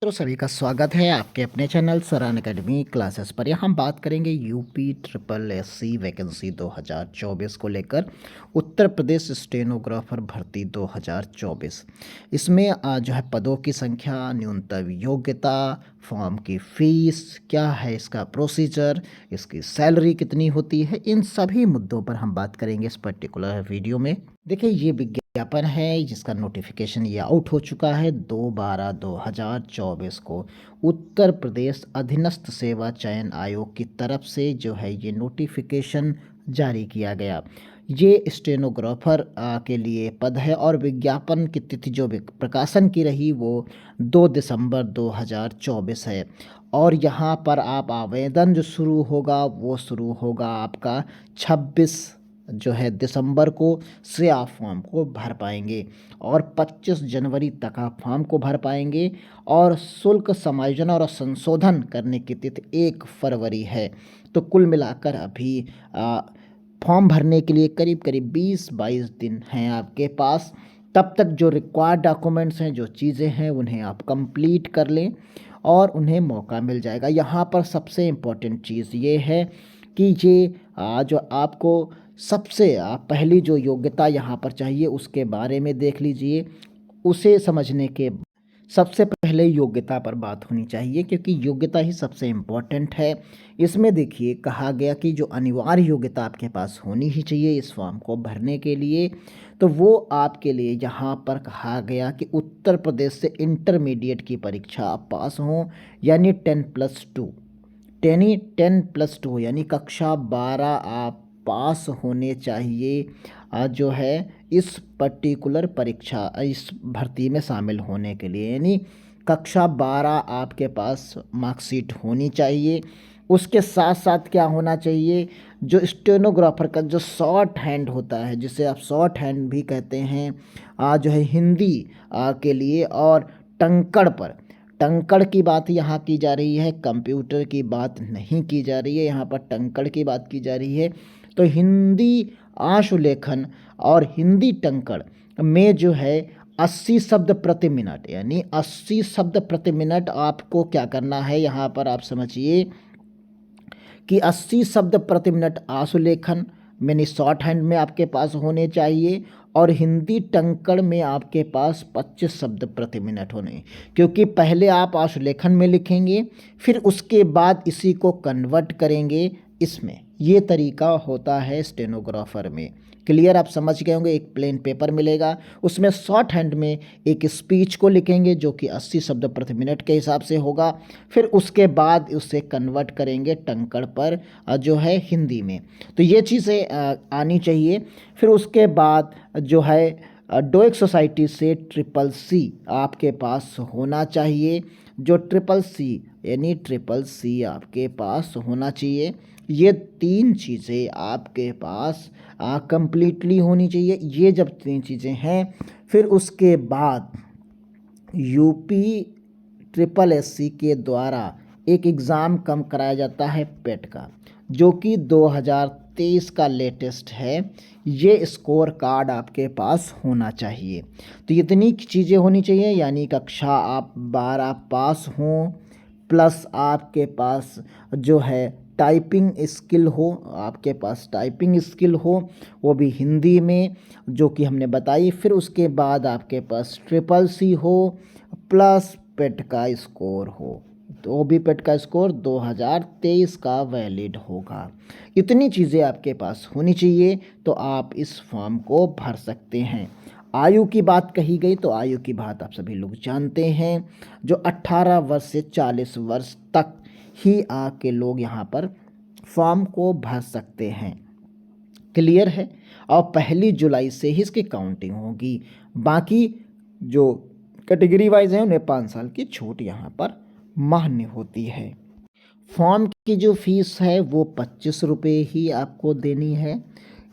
तो सभी का स्वागत है आपके अपने चैनल सरान एकेडमी क्लासेस पर। यहाँ हम बात करेंगे यूपी ट्रिपल एससी वैकेंसी 2024 को लेकर, उत्तर प्रदेश स्टेनोग्राफर भर्ती 2024। इसमें जो है पदों की संख्या, न्यूनतम योग्यता, फॉर्म की फ़ीस क्या है, इसका प्रोसीजर, इसकी सैलरी कितनी होती है, इन सभी मुद्दों पर हम बात करेंगे इस पर्टिकुलर वीडियो में। देखिए, ये विज्ञापन है जिसका नोटिफिकेशन ये आउट हो चुका है 2/12/2024 को उत्तर प्रदेश अधीनस्थ सेवा चयन आयोग की तरफ से जो है ये नोटिफिकेशन जारी किया गया। ये स्टेनोग्राफर के लिए पद है और विज्ञापन की तिथि जो प्रकाशन की रही वो 2 दिसंबर 2024 है। और यहाँ पर आप आवेदन जो शुरू होगा वो शुरू होगा आपका 26 जो है दिसंबर को से आप फॉर्म को भर पाएंगे और 25 जनवरी तक आप फॉर्म को भर पाएंगे। और शुल्क समायोजन और संशोधन करने की तिथि 1 फरवरी है। तो कुल मिलाकर अभी फॉर्म भरने के लिए करीब करीब 20-22 दिन हैं आपके पास। तब तक जो रिक्वायर्ड डॉक्यूमेंट्स हैं, जो चीज़ें हैं, उन्हें आप कंप्लीट कर लें और उन्हें मौका मिल जाएगा। यहाँ पर सबसे इम्पोर्टेंट चीज़ ये है कि ये जो आपको सबसे पहली जो योग्यता यहाँ पर चाहिए उसके बारे में देख लीजिए। उसे समझने के सबसे पहले योग्यता पर बात होनी चाहिए, क्योंकि योग्यता ही सबसे इम्पोर्टेंट है। इसमें देखिए कहा गया कि जो अनिवार्य योग्यता आपके पास होनी ही चाहिए इस फॉर्म को भरने के लिए, तो वो आपके लिए यहाँ पर कहा गया कि उत्तर प्रदेश से इंटरमीडिएट की परीक्षा आप पास हों, यानी 10+2 10+2 यानी कक्षा 12 आप पास होने चाहिए जो है इस पर्टिकुलर परीक्षा, इस भर्ती में शामिल होने के लिए। यानी कक्षा 12 आपके पास मार्कशीट होनी चाहिए। उसके साथ साथ क्या होना चाहिए, जो स्टेनोग्राफर का जो शॉर्ट हैंड होता है, जिसे आप शॉर्ट हैंड भी कहते हैं जो है हिंदी के लिए, और टंकड़ की बात यहाँ की जा रही है, कंप्यूटर की बात नहीं की जा रही है, यहाँ पर टंकड़ की बात की जा रही है। तो हिंदी आशुलेखन और हिंदी टंकड़ में जो है 80 शब्द प्रति मिनट, यानी 80 शब्द प्रति मिनट आपको क्या करना है, यहाँ पर आप समझिए कि 80 शब्द प्रति मिनट आशुलेखन यानी शॉर्ट हैंड में आपके पास होने चाहिए, और हिंदी टंकड़ में आपके पास 25 शब्द प्रति मिनट होने, क्योंकि पहले आप आशुलेखन में लिखेंगे फिर उसके बाद इसी को कन्वर्ट करेंगे इसमें। ये तरीका होता है स्टेनोग्राफर में। क्लियर, आप समझ गए होंगे। एक प्लेन पेपर मिलेगा, उसमें शॉर्ट हैंड में एक स्पीच को लिखेंगे जो कि 80 शब्द प्रति मिनट के हिसाब से होगा, फिर उसके बाद उसे कन्वर्ट करेंगे टंकड़ पर जो है हिंदी में। तो ये चीज़ें आनी चाहिए। फिर उसके बाद जो है डोइक सोसाइटी से CCC आपके पास होना चाहिए। जो ट्रिपल सी आपके पास होना चाहिए। ये 3 चीज़ें आपके पास कंप्लीटली होनी चाहिए। ये जब 3 चीज़ें हैं, फिर उसके बाद यूपी SSS के द्वारा एक एग्ज़ाम कम कराया जाता है पेट का, जो कि 2023 का लेटेस्ट है। ये स्कोर कार्ड आपके पास होना चाहिए। तो इतनी चीज़ें होनी चाहिए, यानी कक्षा आप 12 पास हों, प्लस आपके पास जो है टाइपिंग स्किल हो, आपके पास टाइपिंग स्किल हो, वो भी हिंदी में, जो कि हमने बताई। फिर उसके बाद आपके पास CCC हो, प्लस पेट का स्कोर हो, तो भी पेट का स्कोर 2023 का वैलिड होगा। इतनी चीज़ें आपके पास होनी चाहिए तो आप इस फॉर्म को भर सकते हैं। आयु की बात कही गई, तो आयु की बात आप सभी लोग जानते हैं, जो 18 वर्ष से 40 वर्ष तक ही आके लोग यहाँ पर फॉर्म को भर सकते हैं। क्लियर है। और 1 जुलाई से ही इसकी काउंटिंग होगी। बाकी जो कैटेगरी वाइज है उन्हें 5 साल की छूट यहाँ पर मान्य होती है। फॉर्म की जो फीस है वो 25 रुपये ही आपको देनी है,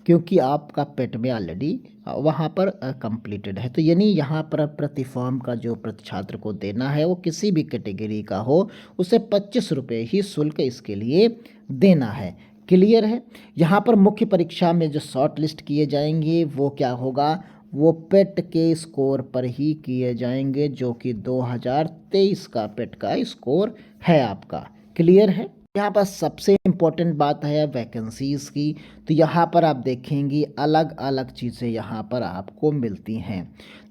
क्योंकि आपका पेट में ऑलरेडी वहाँ पर कंप्लीटेड है। तो यानी यहाँ पर प्रति फॉर्म का जो प्रति छात्र को देना है, वो किसी भी कैटेगरी का हो, उसे 25 रुपये ही शुल्क इसके लिए देना है। क्लियर है। यहाँ पर मुख्य परीक्षा में जो शॉर्ट लिस्ट किए जाएंगे वो क्या होगा, वो पेट के स्कोर पर ही किए जाएंगे, जो कि 2023 का पेट का स्कोर है आपका। क्लियर है। यहाँ पर सबसे इम्पोर्टेंट बात है वैकेंसीज़ की। तो यहाँ पर आप देखेंगे अलग अलग चीज़ें यहाँ पर आपको मिलती हैं।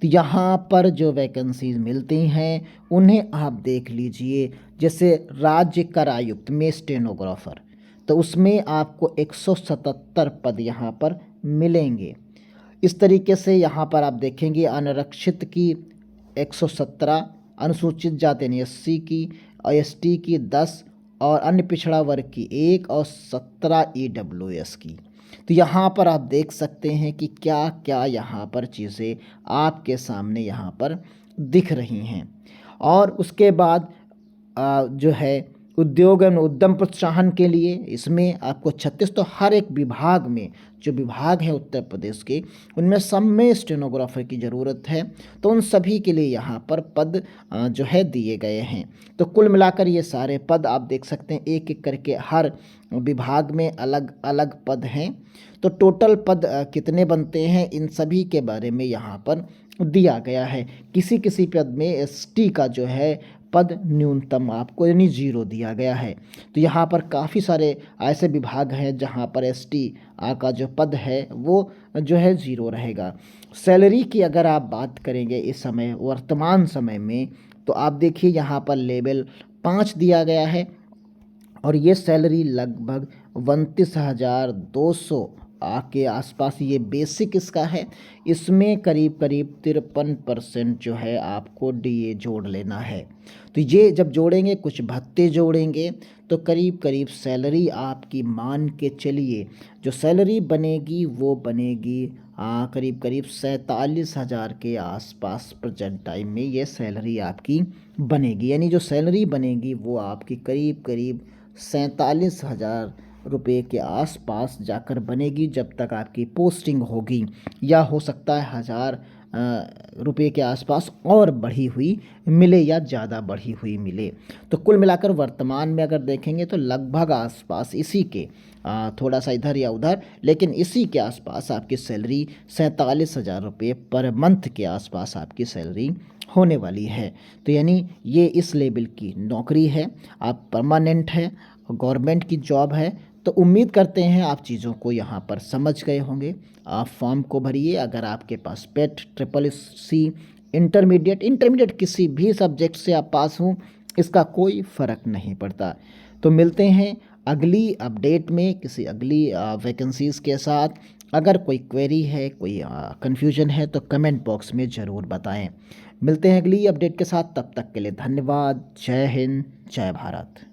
तो यहाँ पर जो वैकेंसीज मिलती हैं उन्हें आप देख लीजिए। जैसे राज्य कर आयुक्त में स्टेनोग्राफर, तो उसमें आपको 177 पद यहाँ पर मिलेंगे। इस तरीके से यहाँ पर आप देखेंगे अनारक्षित की 117, अनुसूचित जाति यानी एससी की और एसटी की 10 और अन्य पिछड़ा वर्ग की 1 और 17 ईडब्ल्यूएस की। तो यहाँ पर आप देख सकते हैं कि क्या क्या यहाँ पर चीज़ें आपके सामने यहाँ पर दिख रही हैं। और उसके बाद जो है उद्योग एवं उद्यम प्रोत्साहन के लिए इसमें आपको 36, तो हर एक विभाग में जो विभाग हैं उत्तर प्रदेश के उनमें सब में स्टेनोग्राफर की ज़रूरत है। तो उन सभी के लिए यहाँ पर पद जो है दिए गए हैं। तो कुल मिलाकर ये सारे पद आप देख सकते हैं, एक एक करके हर विभाग में अलग अलग पद हैं। तो टोटल पद कितने बनते हैं इन सभी के बारे में यहाँ पर दिया गया है। किसी किसी पद में एसटी का जो है पद न्यूनतम आपको यानी 0 दिया गया है। तो यहाँ पर काफ़ी सारे ऐसे विभाग हैं जहाँ पर एसटी का जो पद है वो जो है 0 रहेगा। सैलरी की अगर आप बात करेंगे इस समय वर्तमान समय में, तो आप देखिए यहाँ पर लेवल 5 दिया गया है और ये सैलरी लगभग 29,200 के आसपास ये बेसिक इसका है। इसमें करीब करीब 53% जो है आपको डीए जोड़ लेना है। तो ये जब जोड़ेंगे, कुछ भत्ते जोड़ेंगे, तो करीब करीब सैलरी आपकी मान के चलिए जो सैलरी बनेगी वो बनेगी करीब करीब 47,000 के आसपास प्रेजेंट टाइम में ये सैलरी आपकी बनेगी। यानी जो सैलरी बनेगी वो आपकी करीब करीब 47,000 रुपये के आसपास जाकर बनेगी जब तक आपकी पोस्टिंग होगी, या हो सकता है 1,000 रुपये के आसपास और बढ़ी हुई मिले या ज़्यादा बढ़ी हुई मिले। तो कुल मिलाकर वर्तमान में अगर देखेंगे तो लगभग आसपास इसी के थोड़ा सा इधर या उधर, लेकिन इसी के आसपास आपकी सैलरी 47,000 रुपये पर मंथ के आसपास आपकी सैलरी होने वाली है। तो यानी ये इस लेवल की नौकरी है, आप परमानेंट है, गवर्नमेंट की जॉब है। तो उम्मीद करते हैं आप चीज़ों को यहाँ पर समझ गए होंगे। आप फॉर्म को भरिए। अगर आपके पास पेट, ट्रिपल सी, इंटरमीडिएट किसी भी सब्जेक्ट से आप पास हों, इसका कोई फ़र्क नहीं पड़ता। तो मिलते हैं अगली अपडेट में किसी अगली वैकेंसीज़ के साथ। अगर कोई क्वेरी है, कोई कन्फ्यूजन है तो कमेंट बॉक्स में ज़रूर बताएं। मिलते हैं अगली अपडेट के साथ, तब तक के लिए धन्यवाद। जय हिंद, जय भारत।